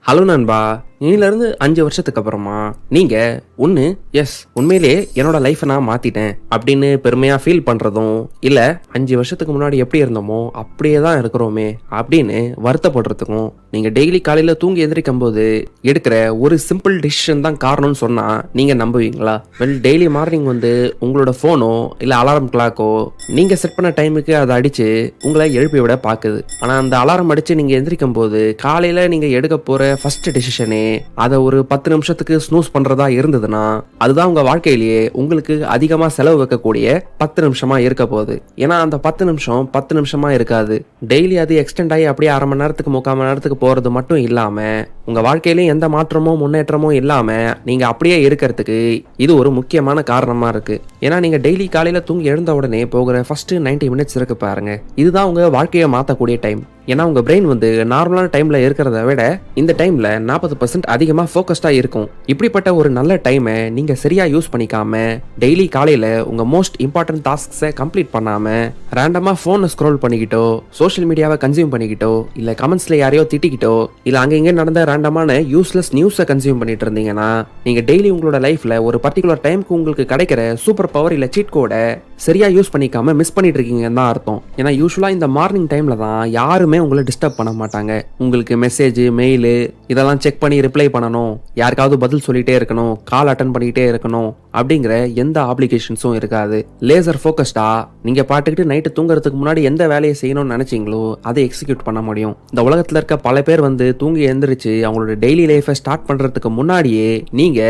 Hello நண்பா, இனிலேருந்து 5 வருஷத்துக்கு அப்புறமா நீங்கள் ஒன்று உண்மையிலே என்னோட லைஃப்பை நான் மாற்றிட்டேன் அப்படின்னு பெருமையாக ஃபீல் பண்ணுறதும், இல்லை 5 வருஷத்துக்கு முன்னாடி எப்படி இருந்தோமோ அப்படியே தான் இருக்கிறோமே அப்படின்னு வருத்தப்படுறதுக்கும், நீங்கள் டெய்லி காலையில் தூங்கி எந்திரிக்கும் போது எடுக்கிற ஒரு சிம்பிள் டிசிஷன் தான் காரணம்னு சொன்னால் நீங்கள் நம்புவீங்களா? டெய்லி மார்னிங் உங்களோட ஃபோனோ இல்லை அலாரம் கிளாக்கோ நீங்கள் செட் பண்ண டைமுக்கு அதை அடித்து உங்களை எழுப்பி விட பார்க்குது. ஆனால் அந்த அலாரம் அடித்து நீங்கள் எந்திரிக்கும் போது காலையில் நீங்கள் எடுக்க போகிற ஃபர்ஸ்ட் டெசிஷனே அதை ஒரு 10 நிமிஷத்துக்கு ஸ்னூஸ் பண்றதா இருந்ததுன்னா அதுதான் உங்க வாழ்க்கையிலேயே உங்களுக்கு அதிகமா செலவு வைக்கக்கூடிய 10 நிமிஷமா இருக்க போகுது. ஏன்னா அந்த 10 நிமிஷம் 10 நிமிஷமா இருக்காது. டெய்லி அது எக்ஸ்டெண்ட் ஆகி அப்படியே அரை மணி நேரத்துக்கு 3/4 மணி நேரத்துக்கு போறது மட்டும் இல்லாம உங்க வாழ்க்கையிலேயும் எந்த மாற்றமோ முன்னேற்றமோ இல்லாம நீங்க அப்படியே இருக்கிறதுக்கு இது ஒரு முக்கியமான காரணமா இருக்கு. ஏன்னா நீங்க டெய்லி காலையில தூங்கி எழுந்த உடனே போகிற ஃபர்ஸ்ட் 90 மினிட்ஸ் இருக்கு பாருங்க, இதுதான் உங்க வாழ்க்கையை மாற்றக்கூடிய டைம். ஏன்னா உங்க பிரெயின் நார்மலான டைம்ல இருக்கிறத விட இந்த டைம்ல 40% அதிகமா ஃபோக்கஸ்டா இருக்கும். இப்படிப்பட்ட ஒரு நல்ல டைமை நீங்க சரியா யூஸ் பண்ணிக்காம டெய்லி காலையில உங்க மோஸ்ட் இம்பார்ட்டன்ட் டாஸ்க்ஸை கம்ப்ளீட் பண்ணாம ரேண்டமா போனை ஸ்க்ரோல் பண்ணிக்கிட்டோ, சோஷியல் மீடியாவை கன்சியூம் பண்ணிக்கிட்டோ, இல்ல கமெண்ட்ஸ்ல யாரையோ திட்டிக்கிட்டோ, இல்ல அங்க இங்க நடந்த ரேண்டமான யூஸ்லெஸ் நியூஸை கன்சியூம் பண்ணிட்டு இருந்தீங்கன்னா நீங்க டெய்லி உங்களோட லைஃப்ல ஒரு பர்டிகுலர் டைமுக்கு உங்களுக்கு கிடைக்கிற சூப்பர் பவர் இல்ல சீட் கோட சரியா யூஸ் பண்ணிக்காம மிஸ் பண்ணிட்டு இருக்கீங்கன்னு தான் அர்த்தம். ஏன்னா யூஸ்வலா இந்த மார்னிங் டைம்ல தான் யாருமே உங்களை டிஸ்டர்ப் பண்ண மாட்டாங்க. உங்களுக்கு மெசேஜ், மெயில் இதெல்லாம் செக் பண்ணி ரிப்ளை பண்ணணும், யாருக்காவது பதில் சொல்லிட்டே இருக்கணும், கால் அட்டன் பண்ணிக்கிட்டே இருக்கணும் அப்படிங்கிற எந்த ஆப்ளிகேஷன்ஸும் இருக்காது. லேசர் ஃபோக்கஸ்டா நீங்க பாட்டுக்கிட்டு நைட்டு தூங்குறதுக்கு முன்னாடி எந்த வேலையை செய்யணும்னு நினைச்சீங்களோ அதை எக்ஸிக்யூட் பண்ண முடியும். இந்த உலகத்துல இருக்க பல பேர் தூங்கி எழுந்திரிச்சு அவங்களோட டெய்லி லைஃபை ஸ்டார்ட் பண்றதுக்கு முன்னாடியே நீங்க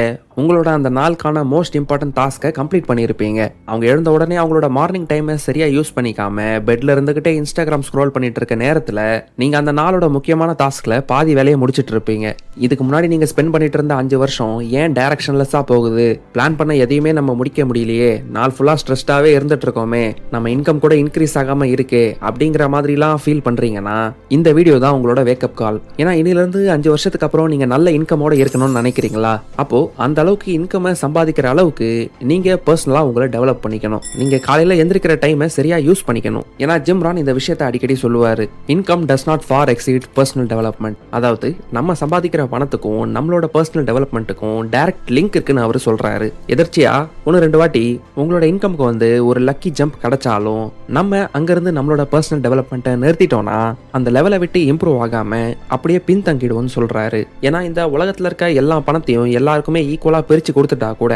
உங்களோட அந்த நாளுக்கான மோஸ்ட் இம்பார்ட்டன்ட் டாஸ்கை கம்ப்ளீட் பண்ணியிருப்பீங்க. அவங்க எழுந்த உடனே அவங்களோட மார்னிங் டைமை சரியா யூஸ் பண்ணிக்காம பெட்ல இருந்துகிட்டே இன்ஸ்டாகிராம் ஸ்க்ரோல் பண்ணிட்டு இருக்க நேரத்துல நீங்க அந்த நாளோட முக்கியமான டாஸ்க்ல பாதி வேலையை முடிச்சிட்டு இருப்பீங்க. இதுக்கு முன்னாடி நீங்க ஸ்பெண்ட் பண்ணிட்டு இருந்த 5 வருஷம் ஏன் டைரக்ஷன்லெஸ்ஸா போகுது? பிளான் பண்ண எதையுமே நம்ம முடிக்க முடியலையே, நாள் ஃபுல்லா ஸ்ட்ரெஸ்டாவே இருந்துட்டு இருக்கோமே, நம்ம இன்கம் கூட இன்க்ரீஸ் ஆகாம இருக்கே அப்படிங்கிற மாதிரிலாம் ஃபீல் பண்றீங்கன்னா இந்த வீடியோ தான் உங்களோட வேக்கப் கால். ஏன்னா இனில இருந்து 5 வருஷத்துக்கு அப்புறம் நீங்க நல்ல இன்கமோட இருக்கணும்னு நினைக்கிறீங்களா? அப்போ அந்த அளவுக்கு இன்கம் சம்பாதிக்கிற அளவுக்கு நீங்க பர்சனலா உங்களை டெவலப் பண்ணிக்கணும். நீங்க காலையில எந்திரிக்கிற டைமை சரியா யூஸ் பண்ணிக்கணும். ஏன்னா ஜிம் ரான் இந்த விஷயத்தை அடிக்கடி சொல்லுவாரு, income does not for exceed personal development. அதாவது நம்ம சம்பாதிக்கிற பணத்துக்கும் நம்மளோட பர்சனல் டெவலப்மெண்ட்டுக்கும் டைரக்ட் லிங்க் இருக்குன்னு அவர் சொல்றாரு. எதிர்ச்சியா 1-2 வாட்டி உங்களோட இன்கம்க்கு ஒரு லக்கி ஜம்ப் கிடைச்சாலும் நம்ம அங்கிருந்து நம்மளோட பர்சனல் டெவலப்மெண்ட்டை நிறுத்திட்டோம்னா அந்த லெவலை விட்டு இம்ப்ரூவ் ஆகாம அப்படியே பின்தங்கிடுவோம்னு சொல்றாரு. ஏன்னா இந்த உலகத்துல இருக்க எல்லா பணத்தையும் எல்லாருக்குமே ஈக்குவலா பிரிச்சு கொடுத்துட்டா கூட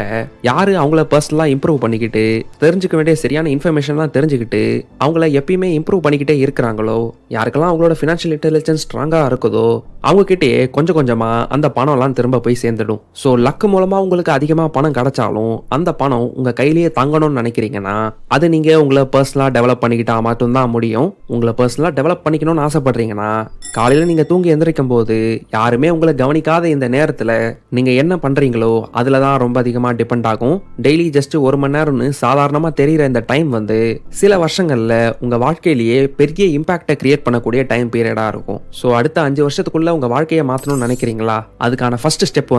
யாரு அவங்கள பர்சனலா இம்ப்ரூவ் பண்ணிக்கிட்டு தெரிஞ்சுக்க வேண்டிய சரியான இன்ஃபர்மேஷன்லாம் தெரிஞ்சுக்கிட்டு அவங்கள எப்பயுமே இம்ப்ரூவ் பண்ணிக்கிட்டே இருக்கிறாங்களோ, யாருக்கெல்லாம் அவங்களோட ஃபினான்ஷியல் இன்டெலிஜென்ஸ் ஸ்ட்ராங்கா இருக்குதோ அவங்க கிட்டே கொஞ்சம் கொஞ்சமா அந்த பணம்லாம் திரும்ப போய் சேர்ந்துடும். ஸோ லக்கு மூலமா உங்களுக்கு அதிகமா பணம் கிடைச்சாலும் அந்த பணம் உங்க கையிலேயே தங்கணும்னு நினைக்கிறீங்கன்னா அது நீங்க உங்களை பர்சனலா டெவலப் பண்ணிக்கிட்டா மட்டும்தான் முடியும். உங்களை பர்சனலா டெவலப் பண்ணிக்கணும்னு ஆசைப்படுறீங்கன்னா காலையில நீங்க தூங்கி எந்திரிக்கும் போது யாருமே உங்களை கவனிக்காத இந்த நேரத்துல நீங்க என்ன பண்றீங்களோ அதுலதான் ரொம்ப அதிகமா டிபெண்ட் ஆகும். டெய்லி ஜஸ்ட் 1 மணி நேரம்னு சாதாரணமா தெரிகிற இந்த டைம் சில வருஷங்கள்ல உங்க வாழ்க்கையிலேயே பெரிய இம்பாக்டை கிரியேட் பண்ணக்கூடிய டைம் பீரியடா இருக்கும். ஸோ அடுத்த 5 வருஷத்துக்குள்ள உங்க வாழ்க்கையை மாற்றணும்னு நினைக்கிறீங்களா? அதுக்கான ஃபர்ஸ்ட் ஸ்டெப்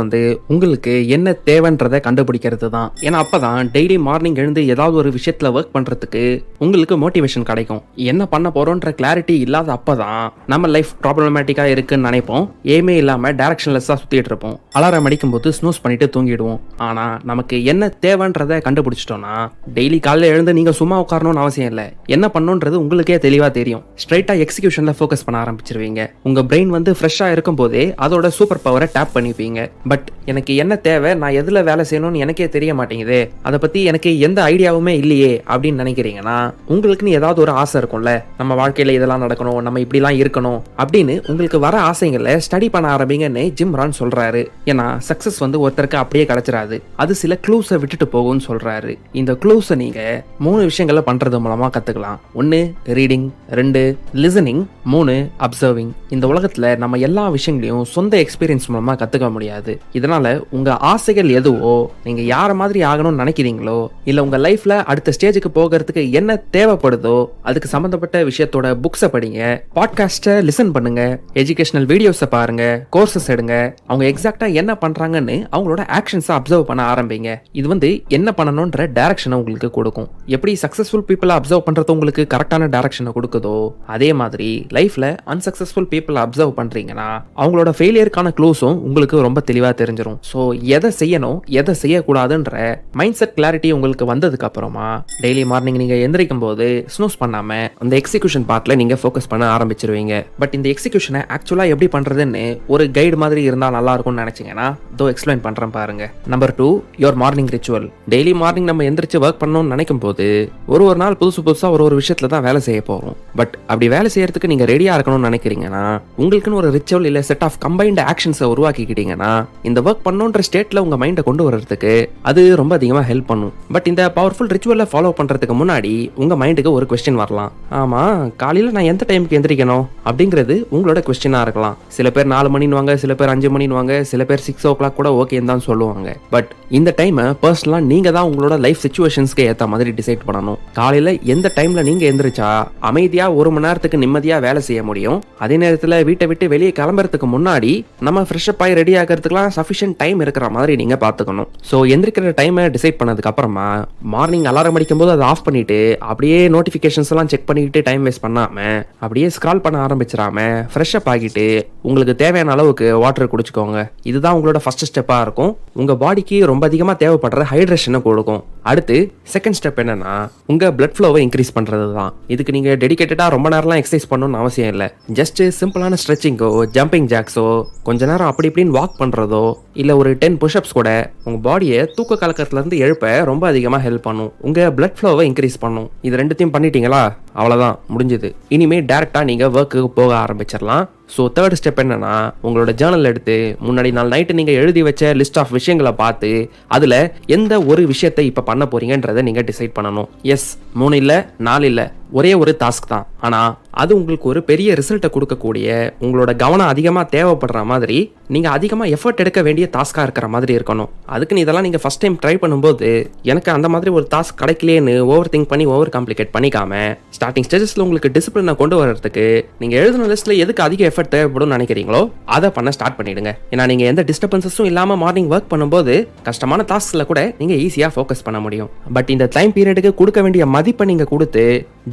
உங்களுக்கு என்ன தேவைன்றதை கண்டுபிடிக்கிறது தான். ஏன்னா அப்பதான் டெய்லி மார்னிங் எழுந்து ஏதாவது ஒரு விஷயத்துல ஒர்க் பண்றதுக்கு உங்களுக்கு மோட்டிவேஷன் கிடைக்கும். என்ன பண்ண போறோன்ற கிளாரிட்டி இல்லாத அப்பதான் நம்ம லைஃப் ப்ராப்ளமேட்டிக்கா இருக்குன்னு நினைப்போம். ஏமே இல்லாம டைரக்ஷன்லெஸ்ஸா சுத்திட்டு இருப்போம். அலாரம் அடிக்கும் போது ஸ்னூஸ் பண்ணிட்டு தூங்கிடுவோம். ஆனா நமக்கு என்ன தேவைன்றதை கண்டுபிடிச்சிட்டோம்னா டெய்லி காலையில எழுந்து நீங்க சும்மா உட்காரணும்னு அவசியம் இல்லை. என்ன பண்ணணுன்றது உங்களுக்கே தெளிவா தெரியும். ஸ்ட்ரைட்டா எக்ஸிகியூஷன்ல ஃபோக்கஸ் பண்ண ஆரம்பிச்சிருவீங்க. உங்க பிரெயின் ஃப்ரெஷ்ஷா இருக்கும் போதே அதோட சூப்பர் பவரை டேப் பண்ணிப்பீங்க. பட் எனக்கு என்ன தேவை, நான் எதுல வேலை செய்யணும்னு எனக்கே தெரிய மாட்டேங்குது, அதை பத்தி எனக்கு எந்த ஐடியாவுமே இல்லையே அப்படின்னு நினைக்கிறீங்கன்னா உங்களுக்குன்னு ஏதாவது ஒரு ஆசை இருக்கும்ல, நம்ம வாழ்க்கையில இதெல்லாம் நடக்கணும், நம்ம இப்படிலாம் இருக்கணும் அப்படின்னு உங்களுக்கு வர ஆசைகளை ஸ்டடி பண்ண ஆரம்பிங்கன்னு ஜிம் ரான் சொல்றாரு. ஏன்னா சக்சஸ் ஒருத்தருக்கு அப்படியே கிடைச்சிடாது, அது சில க்ளூஸை விட்டுட்டு போகும்னு சொல்றாரு. இந்த க்ளூஸை நீங்க 3 விஷயங்களை பண்றது மூலமா கத்துக்கலாம். 1 ரீடிங், 2 லிசனிங், 3 அப்சர்விங். இந்த உலகத்துல நம்ம எல்லா விஷயங்களையும் சொந்த எக்ஸ்பீரியன்ஸ் மூலமா கத்துக்க முடியாது. இதனால உங்க ஆசைகள் எதுவோ, நீங்க யார மாதிரி ஆகணும்னு நினைக்கிறீங்களோ, இல்ல உங்க லைஃப்ல அடுத்த ஸ்டேஜுக்கு போகிறதுக்கு என்ன தேவைப்படுதோ அதுக்கு சம்பந்தப்பட்ட விஷயத்தோட புக்ஸை படிங்க, பாட்காஸ்ட்டை லிசன் பண்ணுங்க, எஜுகேஷனல் வீடியோஸை பாருங்க, கோர்சஸ் எடுங்க. அவங்க எக்ஸாக்டா என்ன பண்றாங்கன்னு அவங்களோட ஆக்ஷன்ஸை அப்சர்வ் பண்ண ஆரம்பிங்க. இது என்ன பண்ணணும்ன்ற டைரக்ஷனை உங்களுக்கு கொடுக்கும். எப்படி சக்சஸ்ஃபுல் பீப்புளை அப்சர்வ் பண்றது உங்களுக்கு கரெக்டான டைரக்ஷனை கொடுக்குதோ அதே மாதிரி லைஃப்ல அன்சக்சஸ்ஃபுல் பீப்புளை அப்சர்வ் பண்றீங்கன்னா அவங்களோட ஃபெயிலியருக்கான க்ளூஸும் உங்களுக்கு ரொம்ப தெளிவாக தெரிஞ்சிடும். ஸோ எதை செய்யணும் எதை செய்யக்கூடாதுன்ற மைண்ட் செட் கிளாரிட்டி உங்களுக்கு வந்ததுக்கு அப்புறமா டெய்லி மார்னிங் நீங்கள் எந்திரிக்கும் போது ஸ்னூஸ் பண்ணாமல் அந்த எக்ஸிகியூஷன் பார்ட்டில் நீங்கள் ஃபோக்கஸ் பண்ண ஆரம்பிச்சிருவீங்க. பட் இந்த எக்ஸிகியூஷனை ஆக்சுவலாக எப்படி பண்ணுறதுன்னு ஒரு கைடு மாதிரி இருந்தால் நல்லா இருக்கும்னு நினச்சிங்கன்னா எக்ஸ்பிளைன் பண்ணுறேன் பாருங்க. Number 2, your morning ritual. Daily morning நம்ம எந்திரிச்சு ஒர்க் பண்ணணும்னு நினைக்கும் போது ஒரு நாள் புதுசாக ஒரு விஷயத்தில் தான் வேலை செய்ய போகிறோம். பட் அப்படி வேலை செய்யறதுக்கு நீங்கள் ரெடியாக இருக்கணும்னு நினைக்கிறீங்கன்னா உங்களுக்குன்னு ஒரு ரிச்சுவல் இல்லை செட் ஆஃப் கம்பைன்ட் ஆக்ஷன்ஸை உருவாக்கிக்கிட்டீங்கன்னா இந்த ஒர்க் பண்ணுன்ற ஸ்டேட்ல உங்க மைண்டை கொண்டு வர்றதுக்கு அது ரொம்ப அதிகமாக ஹெல்ப் பண்ணும். பட் இந்த பவர்ஃபுல் ரிச்சுவலை ஃபாலோ பண்றதுக்கு முன்னாடி உங்க மைண்டுக்கு ஒரு கொஸ்டின் வரலாம். ஆமா, காலையில நான் எந்த டைமுக்கு எந்திரிக்கணும் அப்படிங்கிறது உங்களோட கொஸ்டினா இருக்கலாம். சில பேர் 4 மணின்னுவாங்க, சில பேர் 5 மணின்னுவாங்க, சில பேர் 6 o'clock கூட ஓகேன்னு தான் சொல்லுவாங்க. பட் இந்த டைமை பர்சனலா நீங்க தான் உங்களோட லைஃப் சிச்சுவேஷன்ஸ்க்கு ஏற்ற மாதிரி டிசைட் பண்ணணும். காலையில எந்த டைம்ல நீங்க எந்திரிச்சா அமைதியா 1 மணி நேரத்துக்கு நிம்மதியா வேலை செய்ய முடியும், அதே நேரத்தில் வீட்டை விட்டு வெளியே கிளம்புறதுக்கு முன்னாடி நம்ம ஃப்ரெஷ்அப் ஆகி ரெடி ஆகிறதுக்குலாம் சஃபிஷியன்ட் டைம் இருக்கிற மாதிரி நீங்க பாத்துக்கணும். ஸோ எந்திரிக்கிற டைமை டிசைட் பண்ணதுக்கு அப்புறமா மார்னிங் அலாரம் அடிக்கும் போது அதை ஆஃப் பண்ணிட்டு அப்படியே நோட்டிபிகேஷன்ஸ் எல்லாம் செக் பண்ணிக்கிட்டு டைம் வேஸ்ட் பண்ணாம அப்படியே ஸ்க்ரால் பண்ண ஆரம்பிச்சிடாம ஃப்ரெஷ்அப் ஆகிட்டு உங்களுக்கு தேவையான அளவுக்கு வாட்டர் குடிச்சுக்கோங்க. இதுதான் உங்களோட ஃபர்ஸ்ட் ஸ்டெப்பா இருக்கும். உங்க பாடிக்கு ரொம்ப அதிகமா தேவைப்படுற ஹைட்ரேஷனை கொடுக்கும். அடுத்து செகண்ட் ஸ்டெப் என்னன்னா உங்க பிளட் ஃப்ளோவை இன்க்ரீஸ் பண்றது தான். இதுக்கு நீங்க டெடிகேட்டடா ரொம்ப நேரம்லாம் எக்ஸசைஸ் பண்ணணும்னு அவசியம் இல்லை. ஜஸ்ட் சிம்பிளான ஸ்ட்ரெச்சிங்கோ, ஜம்பிங் ஜாக்ஸோ, கொஞ்ச நேரம் அப்படி இப்படின்னு வாக் பண்றதோ, இல்ல ஒரு 10 புஷ்அப்ஸ் கூட உங்க பாடியை தூக்க கலக்கத்துல இருந்து எழுப்ப ரொம்ப அதிகமா ஹெல்ப் பண்ணும். உங்க பிளட் ஃப்ளோவை இன்க்ரீஸ் பண்ணும். இது ரெண்டுத்தையும் பண்ணிட்டீங்களா, அவ்வளவுதான், முடிஞ்சது. இனிமே டைரக்டா நீங்க ஒர்க்கு போக ஆரம்பிச்சிடலாம். ஸோ தேர்ட் ஸ்டெப் என்னன்னா உங்களோட ஜேர்னல் எடுத்து முன்னாடி நாள் நைட்டு நீங்கள் எழுதி வச்ச லிஸ்ட் ஆஃப் விஷயங்களை பார்த்து அதில் எந்த ஒரு விஷயத்தை இப்போ பண்ண போறீங்கன்றதை நீங்கள் டிசைட் பண்ணணும். எஸ், 3 இல்லை 4 இல்லை, ஒரே ஒரு டாஸ்க் தான். ஆனால் அது உங்களுக்கு ஒரு பெரிய ரிசல்ட்டை கொடுக்கக்கூடிய, உங்களோட கவனம் அதிகமாக தேவைப்படுற மாதிரி, நீங்கள் அதிகமாக எஃபர்ட் எடுக்க வேண்டிய டாஸ்காக இருக்கிற மாதிரி இருக்கணும். அதுக்குன்னு இதெல்லாம் நீங்கள் ஃபர்ஸ்ட் டைம் ட்ரை பண்ணும்போது எனக்கு அந்த மாதிரி ஒரு டாஸ்க் கிடைக்கலேன்னு ஓவர் திங்க் பண்ணி ஓவர் காம்ப்ளிகேட் பண்ணிக்காம ஸ்டார்டிங் ஸ்டேஜஸில் உங்களுக்கு டிசிப்ளினை கொண்டு வரதுக்கு நீங்கள் எழுதின லிஸ்ட்டில் எதுக்கு அதிக எஃபர்ட் தேவைப்படும் நினைக்கிறீங்களோ அதை பண்ண ஸ்டார்ட் பண்ணிடுங்க. ஏன்னா நீங்கள் எந்த டிஸ்டர்பன்ஸஸும் இல்லாமல் மார்னிங் ஒர்க் பண்ணும்போது கஷ்டமான டாஸ்க்ல கூட நீங்கள் ஈஸியாக ஃபோக்கஸ் பண்ண முடியும். பட் இந்த டைம் பீரியடுக்கு கொடுக்க வேண்டிய மதிப்பை நீங்கள் கொடுத்து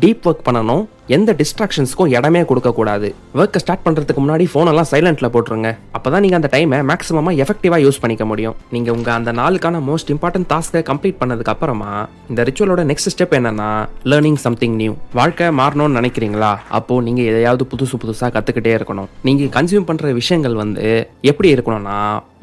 டீப் ஒர்க் பண்ணணும். எந்த டிஸ்ட்ராக்ஷன்ஸ்க்கும் இடமே கொடுக்க கூடாது. ஒர்க்கை ஸ்டார்ட் பண்றதுக்கு முன்னாடி போனெல்லாம் சைலண்ட்ல போட்டுருங்க. அப்பதான் நீங்க அந்த டைமை மேக்ஸிமமா எஃபெக்டிவா யூஸ் பண்ணிக்க முடியும். நீங்க உங்க அந்த நாளுக்கான மோஸ்ட் இம்பார்ட்டன்ட் டாஸ்கை கம்ப்ளீட் பண்ணதுக்கு அப்புறமா இந்த ரிச்சுவலோட நெக்ஸ்ட் ஸ்டெப் என்னன்னா லேர்னிங் சம்திங் நியூ. வாழ்க்கை மாறணும்னு நினைக்கிறீங்களா, அப்போ நீங்க எதையாவது புதுசா கத்துக்கிட்டே இருக்கணும். நீங்க கன்சியூம் பண்ற விஷயங்கள் எப்படி இருக்கணும்னா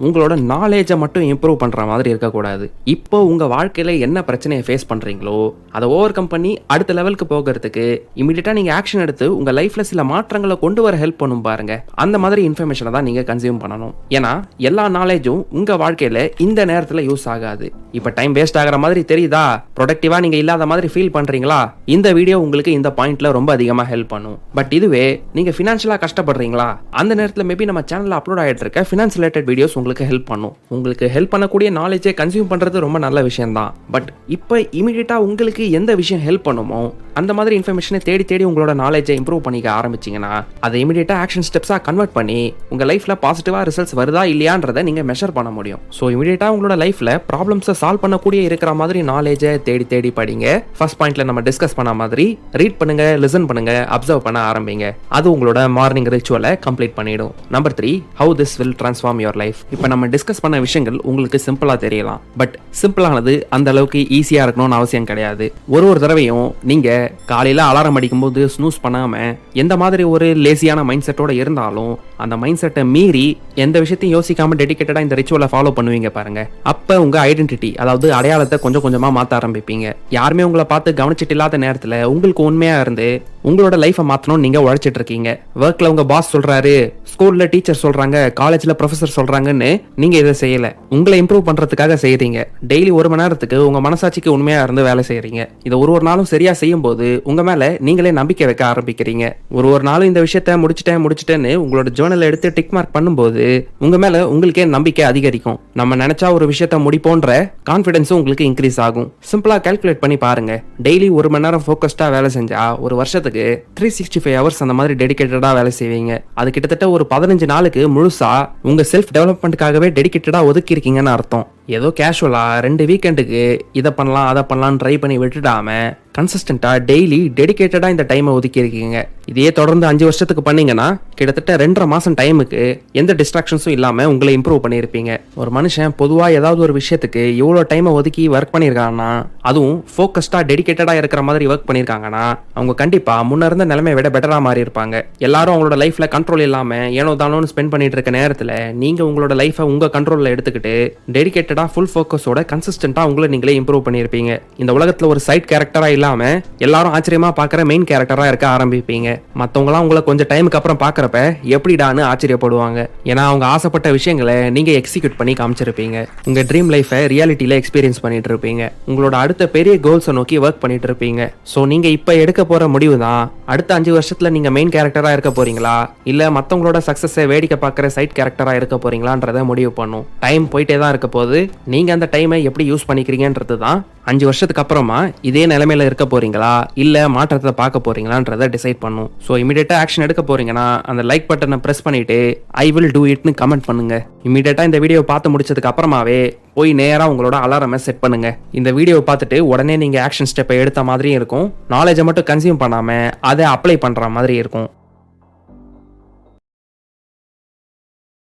உங்களோட நாலேஜை மட்டும் இம்ப்ரூவ் பண்ற மாதிரி இருக்கக்கூடாது. இப்போ உங்க வாழ்க்கையில என்ன பிரச்சனையை ஃபேஸ் பண்றீங்களோ அதை ஓவர் கம் பண்ணி அடுத்த லெவலுக்கு போகிறதுக்கு இமிடியேட்டா நீங்க ஆக்ஷன் எடுத்து உங்க லைஃப்ல சில மாற்றங்களை கொண்டு வர ஹெல்ப் பண்ணும் பாருங்க. அந்த மாதிரி இன்ஃபர்மேஷனை தான் நீங்க கன்சியூம் பண்ணணும். ஏன்னா எல்லா நாலேஜும் உங்க வாழ்க்கையில இந்த நேரத்துல யூஸ் ஆகாது. இப்ப டைம் வேஸ்ட் ஆகிற மாதிரி தெரியுதா, ப்ரொடக்டிவா நீங்க இல்லாத மாதிரி ஃபீல் பண்றீங்களா, இந்த வீடியோ உங்களுக்கு இந்த பாயிண்ட்ல ரொம்ப அதிகமா ஹெல்ப் பண்ணும். பட் இதுவே நீங்க ஃபினான்ஷியலா கஷ்டப்படுறீங்களா, அந்த நேரத்துல மேபி நம்ம சேனல்ல அப்லோட் ஆயிட்டு இருக்க ஃபினான்ஸ் ரிலேட்டட் வீடியோஸ் உங்களுக்கு ஹெல்ப் பண்ணும். உங்களுக்கு ஹெல்ப் பண்ணக்கூடிய நாலேஜை கன்சியூம் பண்றது ரொம்ப நல்ல விஷயம் தான். பட் இப்போ இமிடியேட்டா உங்களுக்கு எந்த விஷயம் ஹெல்ப் பண்ணுமோ அந்த மாதிரி இன்ஃபர்மேஷனை தேடி உங்களோட நாலேஜை இம்ப்ரூவ் பண்ணிக்க ஆரம்பிச்சிங்கன்னா அதை இமிடியேட்டா ஆக்ஷன் ஸ்டெப்ஸாக கன்வெர்ட் பண்ணி உங்க லைஃப்ல பாசிட்டிவா ரிசல்ட்ஸ் வருதா இல்லையான்றதை நீங்க மெஷர் பண்ண முடியும். ஸோ இமிடியேட்டா உங்களோட லைஃப்ல ப்ராப்ளம்ஸை சால்வ் பண்ணக்கூடிய இருக்கிற மாதிரி நாலேஜை தேடி படிங்க. ஃபர்ஸ்ட் பாயிண்ட்ல நம்ம டிஸ்கஸ் பண்ண மாதிரி ரீட் பண்ணுங்க, லிசன் பண்ணுங்க, அப்சர்வ் பண்ண ஆரம்பிங்க. அது உங்களோட மார்னிங் ரிச்சுவலை கம்ப்ளீட் பண்ணிடும். Number 3, how this will transform your life. இப்போ நம்ம டிஸ்கஸ் பண்ண விஷயங்கள் உங்களுக்கு சிம்பிளா தெரியலாம். பட் சிம்பிளானது அந்த அளவுக்கு ஈஸியா இருக்கணும்னு அவசியம் கிடையாது. ஒரு தடவையும் நீங்க காலையில அலாரம் அடிக்கும் போது ஸ்னூஸ் பண்ணாம எந்த மாதிரி ஒரு லேசியான மைண்ட் செட்டோட இருந்தாலும் அந்த மைண்ட் செட்டை மீறி எந்த விஷயத்தையும் யோசிக்காம டெடிகேட்டடா இந்த ரிச்சுவலை ஃபாலோ பண்ணுவீங்க பாருங்க. அப்ப உங்க ஐடென்டிட்டி, அதாவது அடையாளத்தை கொஞ்சம் கொஞ்சமா மாத்த ஆரம்பிப்பீங்க. யாருமே உங்களை பார்த்து கவனிச்சிட்டு இல்லாத நேரத்துல உங்களுக்கு உண்மையா இருந்து உங்களோட லைஃபை மாத்தணும் நீங்க உழைச்சிட்டு இருக்கீங்க. ஒர்க்ல உங்க பாஸ் சொல்றாரு, ஸ்கூல்ல டீச்சர் சொல்றாங்க, காலேஜ்ல ப்ரொஃபசர் சொல்றாங்கன்னு நீங்க இதை செய்யல. உங்களை இம்ப்ரூவ் பண்றதுக்காக செய்யறீங்க. டெய்லி 1 மணி நேரத்துக்கு உங்க மனசாட்சிக்கு உண்மையா இருந்து வேலை செய்யறீங்க. இதை ஒரு நாளும் சரியா செய்யும் போது உங்க மேல நீங்களே நம்பிக்கை வைக்க ஆரம்பிக்கிறீங்க. ஒரு நாளும் இந்த விஷயத்த முடிச்சிட்டேன்னு உங்களோட ஜேர்னல் எடுத்து டிக் மார்க் பண்ணும்போது உங்க மேல உங்களுக்கே நம்பிக்கை அதிகரிக்கும். நம்ம நினைச்சா ஒரு விஷயத்த முடிப்போன்ற கான்பிடன்ஸும் உங்களுக்கு இன்க்ரீஸ் ஆகும். சிம்பிளா கால்குலேட் பண்ணி பாருங்க. டெய்லி 1 மணி நேரம் ஃபோக்கஸ்டா வேலை செஞ்சா ஒரு வருஷத்துக்கு 365 ஹவர்ஸ் அந்த மாதிரி டெடிகேட்டடா வேலை செய்வீங்க. அது கிட்டத்தட்ட ஒரு 15 நாளுக்கு முழுசா உங்க செல்ஃப் டெவலப்மெண்ட்காகவே டெடிகேட்டடா ஒதுக்கி இருக்கீங்கன்னு அர்த்தம். ஏதோ கேஷுவலாக 2 வீக்கெண்டுக்கு இதை பண்ணலாம் அதை பண்ணலான்னு ட்ரை பண்ணி விட்டுடாம கன்சிஸ்டண்ட்டாக டெய்லி டெடிகேட்டடாக இந்த டைமை ஒதுக்கி இருக்கீங்க. இதையே தொடர்ந்து 5 வருஷத்துக்கு பண்ணீங்கன்னா கிட்டத்தட்ட 2.5 மாதம் டைமுக்கு எந்த டிஸ்ட்ராக்ஷன்ஸும் இல்லாமல் உங்களை இம்ப்ரூவ் பண்ணியிருப்பீங்க. ஒரு மனுஷன் பொதுவாக ஏதாவது ஒரு விஷயத்துக்கு இவ்வளோ டைமை ஒதுக்கி ஒர்க் பண்ணியிருக்காங்கன்னா, அதுவும் ஃபோக்கஸ்டாக டெடிகேட்டடாக இருக்கிற மாதிரி ஒர்க் பண்ணியிருக்காங்கன்னா, அவங்க கண்டிப்பாக முன்ன இருந்த நிலைமையை விட பெட்டராக மாறி இருப்பாங்க. எல்லாரும் அவங்களோட லைஃப்பில் கண்ட்ரோல் இல்லாமல் ஏனோ தானோன்னு ஸ்பெண்ட் பண்ணிட்டு இருக்க நேரத்தில் நீங்கள் உங்களோட லைஃப்பை உங்கள் கண்ட்ரோலில் எடுத்துக்கிட்டு டெடிகேட்டடாக ஃபுல் ஃபோக்கஸோட கன்சிஸ்டண்ட்டாக உங்களை நீங்களே இம்ப்ரூவ் பண்ணியிருப்பீங்க. இந்த உலகத்தில் ஒரு சைட் கேரக்டராக இல்லாம எல்லாரும் ஆச்சரியமா பாக்குற மெயின் கேரக்டரா இருக்க ஆரம்பிப்பீங்க. மத்தவங்களாம் உங்களை கொஞ்சம் டைமுக்கு அப்புறம் பாக்குறப்ப எப்படிடான்னு ஆச்சரியப்படுவாங்க. ஏன்னா அவங்க ஆசைப்பட்ட விஷயங்களை நீங்க எக்ஸிக்யூட் பண்ணி காமிச்சிருப்பீங்க. உங்க ட்ரீம் லைஃபை ரியாலிட்டியில எக்ஸ்பீரியன்ஸ் பண்ணிட்டு இருப்பீங்க. உங்களோட அடுத்த பெரிய கோல்ஸை நோக்கி ஒர்க் பண்ணிட்டு இருப்பீங்க. ஸோ நீங்க இப்ப எடுக்க போற முடிவு தான், அடுத்த 5 வருஷத்துல நீங்க மெயின் கேரக்டரா இருக்க போறீங்களா இல்ல மத்தவங்களோட சக்சஸை வேடிக்கை பார்க்குற சைட் கேரக்டரா இருக்க போறீங்களான்றத முடிவு பண்ணும். டைம் போயிட்டே தான் இருக்க போது, நீங்க அந்த டைமை எப்படி யூஸ் பண்ணிக்கிறீங்கன்றது தான் 5 வருஷத்துக்கு அப்புறமா இதே நிலைமையில இருக்க போறீங்களா இல்ல மாற்றத்தை பார்க்க போறீங்களான்றத டிசைட் பண்ணும். ஸோ இமீடியட்டா ஆக்ஷன் எடுக்க போறீங்கன்னா அந்த லைக் பட்டனை பிரஸ் பண்ணிட்டு ஐ வில் டூ இட்னு கமெண்ட் பண்ணுங்க. இமீடியட்டா இந்த வீடியோ பார்த்து முடிச்சதுக்கு அப்புறமாவே போய் நேரா உங்களோட அலாரமை செட் பண்ணுங்க. இந்த வீடியோ பார்த்துட்டு உடனே நீங்க ஆக்ஷன் ஸ்டெப்பை எடுத்த மாதிரியும் இருக்கும், நாலேஜை மட்டும் கன்சியூம் பண்ணாம அதை அப்ளை பண்ற மாதிரி இருக்கும்.